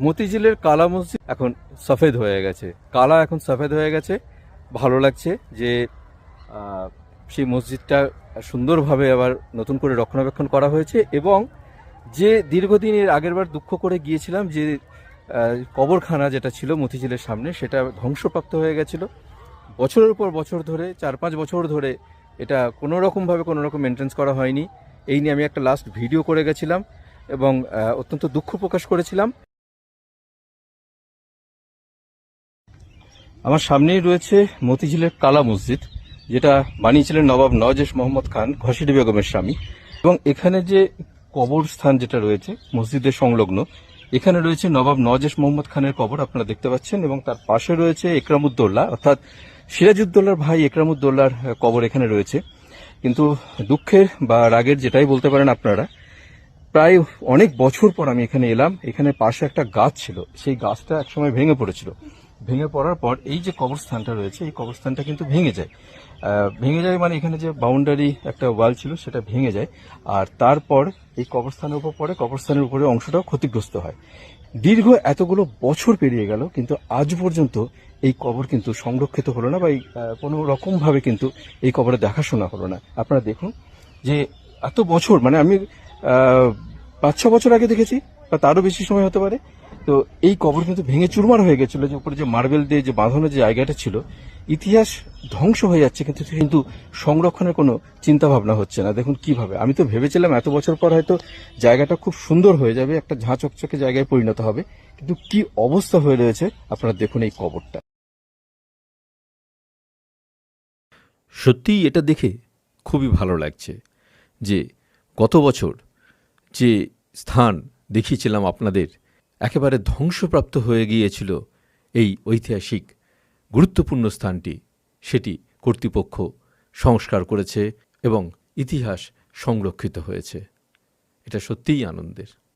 মতিঝিলের কালা মসজিদ এখন সফেদ হয়ে গেছে, কালা এখন সফেদ হয়ে গেছে। ভালো লাগছে যে সেই মসজিদটা সুন্দরভাবে আবার নতুন করে রক্ষণাবেক্ষণ করা হয়েছে, এবং যে দীর্ঘদিন এর আগেরবার দুঃখ করে গিয়েছিলাম যে কবরখানা যেটা ছিল মতিঝিলের সামনে, সেটা ধ্বংসপ্রাপ্ত হয়ে গেছিল। বছরের পর বছর ধরে, 4-5 বছর ধরে এটা কোনো রকম মেনটেন্স করা হয়নি। এই নিয়ে আমি একটা লাস্ট ভিডিও করে গেছিলাম এবং অত্যন্ত দুঃখ প্রকাশ করেছিলাম। আমার সামনেই রয়েছে মতিঝিলের কালা মসজিদ, যেটা বানিয়েছিলেন নবাব নওয়াজেশ মোহাম্মদ খান, ঘসিডি বেগমের স্বামী। এবং এখানে যে কবরস্থান যেটা রয়েছে মসজিদের সংলগ্ন, এখানে রয়েছে নবাব নওয়াজেশ মোহাম্মদ খানের কবর, আপনারা দেখতে পাচ্ছেন। এবং তার পাশে রয়েছে একরামউদ্দৌলা, অর্থাৎ সিরাজউদ্দৌলার ভাই একরামউদ্দৌলার কবর এখানে রয়েছে। কিন্তু দুঃখের বা রাগের যেটাই বলতে পারেন আপনারা, প্রায় অনেক বছর পর আমি এখানে এলাম। এখানে পাশে একটা গাছ ছিল, সেই গাছটা একসময় ভেঙে পড়েছিল। ভেঙে পড়ার পর এই যে কবরস্থানটা রয়েছে, এই কবরস্থানটা কিন্তু ভেঙে যায়। ভেঙে যায় মানে এখানে যে বাউন্ডারি একটা ওয়াল ছিল সেটা ভেঙে যায়, আর তারপর এই কবরস্থানের উপর পড়ে, কবরস্থানের উপরে অংশটাও ক্ষতিগ্রস্ত হয়। দীর্ঘ এতগুলো বছর পেরিয়ে গেল, কিন্তু আজ পর্যন্ত এই কবর কিন্তু সংরক্ষিত হলো না, বা কোনো রকম ভাবে কিন্তু এই কবরে দেখাশোনা হলো না। আপনারা দেখুন যে এত বছর, মানে আমি 5-6 বছর আগে দেখেছি, বা তারও বেশি সময় হতে পারে। তো এই কবর কিন্তু ভেঙে চুরমার হয়ে গেছিল, যে উপরে যে মার্বেল দিয়ে যে বাঁধানো যে জায়গাটা ছিল। ইতিহাস ধ্বংস হয়ে যাচ্ছে, কিন্তু সংরক্ষণের কোনো চিন্তা ভাবনা হচ্ছে না। দেখুন কিভাবে, আমি তো ভেবেছিলাম এত বছর পর হয়তো জায়গাটা খুব সুন্দর হয়ে যাবে, একটা ঝাঁ চকচকে জায়গায় পরিণত হবে, কিন্তু কি অবস্থা হয়ে রয়েছে আপনারা দেখুন এই কবরটা। সত্যিই এটা দেখে খুবই ভালো লাগছে যে গত বছর যে স্থান দেখিয়েছিলাম আপনাদের, একেবারে ধ্বংসপ্রাপ্ত হয়ে গিয়েছিল এই ঐতিহাসিক গুরুত্বপূর্ণ স্থানটি, সেটি কর্তৃপক্ষ সংস্কার করেছে এবং ইতিহাস সংরক্ষিত হয়েছে। এটা সত্যিই আনন্দের।